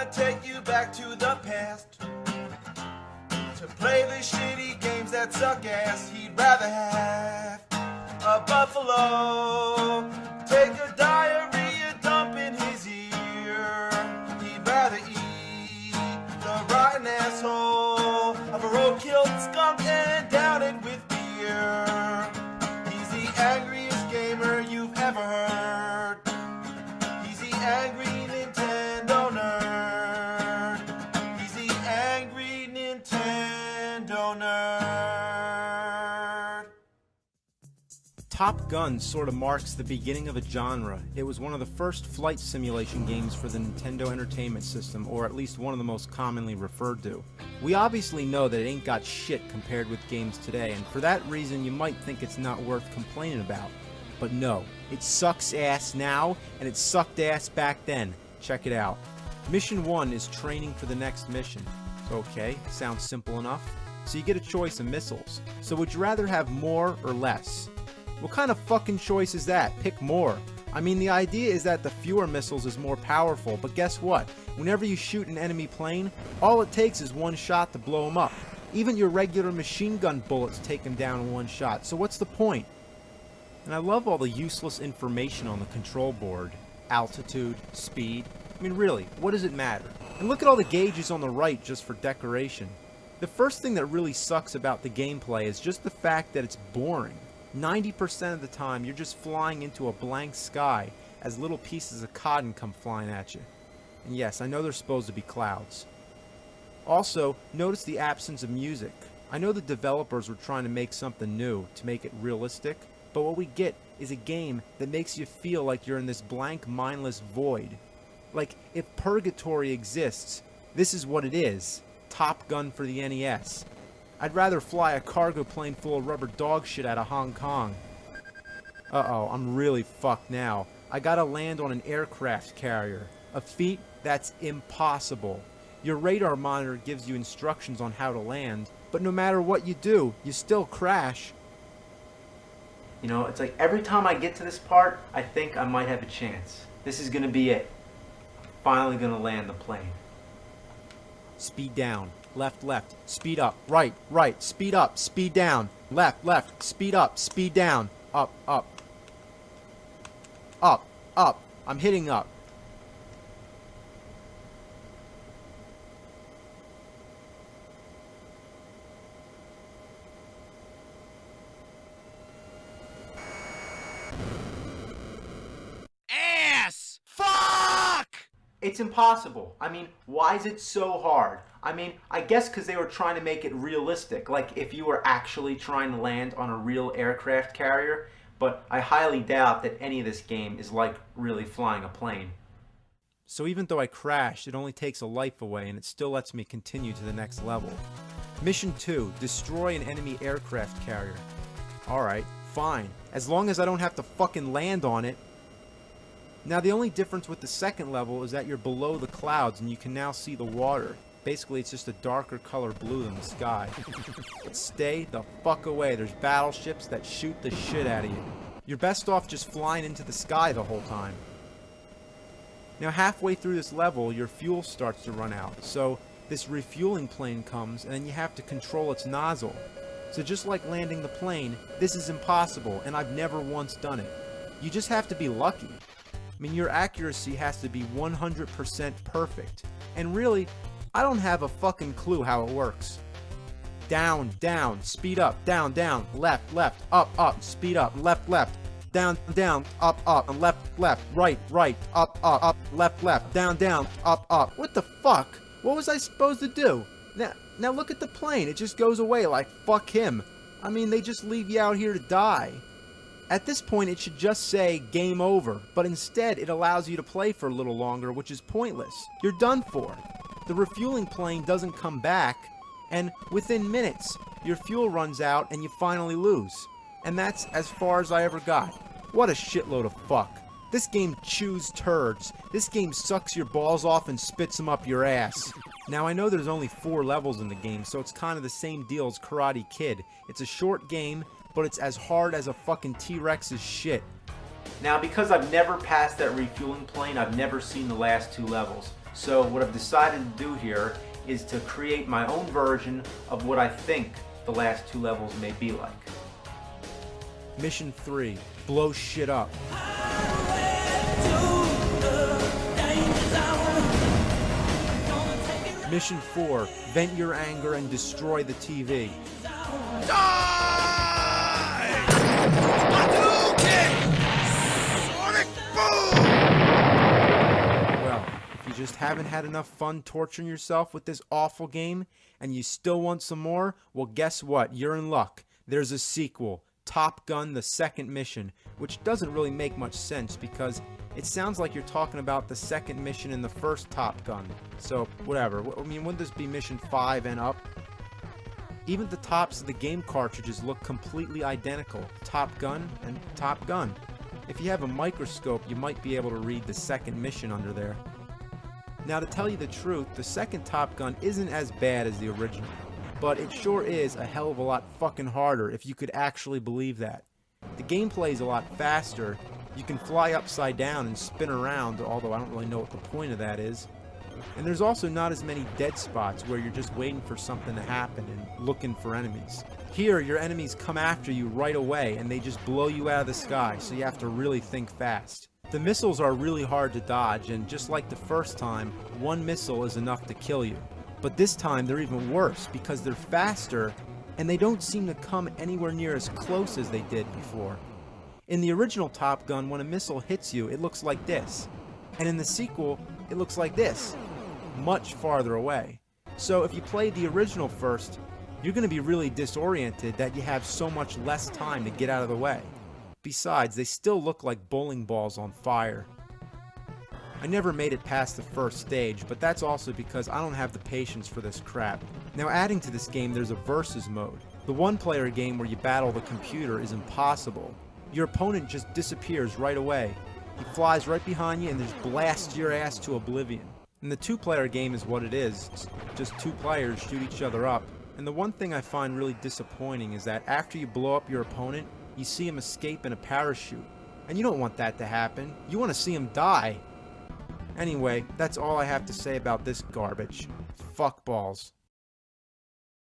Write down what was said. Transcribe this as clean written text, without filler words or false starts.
gonna take you back to the past to play the shitty games that suck ass. He'd rather have a buffalo take a diarrhea dump in his ear. He'd rather eat the rotten asshole of a road-killed skunk and down it with beer. He's the angriest gamer you've ever heard. He's the angry Nintendo nerd. He's the angry Nintendo nerd. Top Gun sort of marks the beginning of a genre. It was one of the first flight simulation games for the Nintendo Entertainment System, or at least one of the most commonly referred to. We obviously know that it ain't got shit compared with games today, and for that reason you might think it's not worth complaining about. But no, it sucks ass now, and it sucked ass back then. Check it out. Mission 1 is training for the next mission. Okay, sounds simple enough. So you get a choice of missiles. So would you rather have more or less? What kind of fucking choice is that? Pick more. I mean, the idea is that the fewer missiles is more powerful, but guess what? Whenever you shoot an enemy plane, all it takes is one shot to blow them up. Even your regular machine gun bullets take them down in one shot, so what's the point? And I love all the useless information on the control board. Altitude, speed. I mean, really, what does it matter? And look at all the gauges on the right just for decoration. The first thing that really sucks about the gameplay is just the fact that it's boring. 90% of the time, you're just flying into a blank sky as little pieces of cotton come flying at you. And yes, I know they're supposed to be clouds. Also, notice the absence of music. I know the developers were trying to make something new, to make it realistic, but what we get is a game that makes you feel like you're in this blank, mindless void. Like, if purgatory exists, this is what it is. Top Gun for the NES. I'd rather fly a cargo plane full of rubber dog shit out of Hong Kong. Uh-oh, I'm really fucked now. I gotta land on an aircraft carrier. A feat that's impossible. Your radar monitor gives you instructions on how to land, but no matter what you do, you still crash. You know, it's like every time I get to this part, I think I might have a chance. This is gonna be it. I'm finally gonna land the plane. Speed down. Left, left, speed up, right, right, speed up, speed down, left, left, speed up, speed down, up, up, up, up, I'm hitting up. Ass! Fuck! It's impossible. I mean, why is it so hard? I mean, I guess because they were trying to make it realistic, like if you were actually trying to land on a real aircraft carrier, but I highly doubt that any of this game is like really flying a plane. So even though I crashed, it only takes a life away and it still lets me continue to the next level. Mission 2, destroy an enemy aircraft carrier. Alright, fine. As long as I don't have to fucking land on it. Now the only difference with the second level is that you're below the clouds and you can now see the water. Basically, it's just a darker color blue than the sky. But stay the fuck away. There's battleships that shoot the shit out of you. You're best off just flying into the sky the whole time. Now, halfway through this level, your fuel starts to run out. So, this refueling plane comes, and then you have to control its nozzle. So just like landing the plane, this is impossible, and I've never once done it. You just have to be lucky. I mean, your accuracy has to be 100% perfect. And really, I don't have a fucking clue how it works. Down, down, speed up, down, down, left, left, up, up, speed up, left, left, down, down, up, up, and left, left, right, right, up, up, left, left, down, down, up, up. What the fuck? What was I supposed to do? Now look at the plane. It just goes away like fuck him. I mean, they just leave you out here to die. At this point, it should just say game over, but instead it allows you to play for a little longer, which is pointless. You're done for. The refueling plane doesn't come back, and within minutes, your fuel runs out and you finally lose. And that's as far as I ever got. What a shitload of fuck. This game chews turds. This game sucks your balls off and spits them up your ass. Now I know there's only 4 levels in the game, so it's kind of the same deal as Karate Kid. It's a short game, but it's as hard as a fucking T-Rex's shit. Now because I've never passed that refueling plane, I've never seen the last 2 levels. So what I've decided to do here is to create my own version of what I think the last 2 levels may be like. Mission 3, blow shit up. Mission 4, vent your anger and destroy the TV. Die! Hadouken! Sonic boom! Well, if you just haven't had enough fun torturing yourself with this awful game and you still want some more, well, guess what? You're in luck. There's a sequel, Top Gun: The Second Mission, which doesn't really make much sense because it sounds like you're talking about the second mission in the first Top Gun. So, whatever. I mean, wouldn't this be mission 5 and up? Even the tops of the game cartridges look completely identical. Top Gun and Top Gun. If you have a microscope, you might be able to read the second mission under there. Now, to tell you the truth, the second Top Gun isn't as bad as the original. But it sure is a hell of a lot fucking harder if you could actually believe that. The gameplay is a lot faster. You can fly upside down and spin around, although I don't really know what the point of that is. And there's also not as many dead spots where you're just waiting for something to happen and looking for enemies. Here, your enemies come after you right away and they just blow you out of the sky, so you have to really think fast. The missiles are really hard to dodge, and just like the first time, one missile is enough to kill you. But this time they're even worse because they're faster and they don't seem to come anywhere near as close as they did before. In the original Top Gun, when a missile hits you, it looks like this. And in the sequel, it looks like this. Much farther away. So if you played the original first, you're going to be really disoriented that you have so much less time to get out of the way. Besides, they still look like bowling balls on fire. I never made it past the first stage, but that's also because I don't have the patience for this crap. Now, adding to this game, there's a versus mode. The one-player game where you battle the computer is impossible. Your opponent just disappears right away. He flies right behind you and just blasts your ass to oblivion. And the 2-player game is what it is. It's just 2 players shoot each other up. And the one thing I find really disappointing is that after you blow up your opponent, you see him escape in a parachute. And you don't want that to happen. You want to see him die. Anyway, that's all I have to say about this garbage. Fuck balls.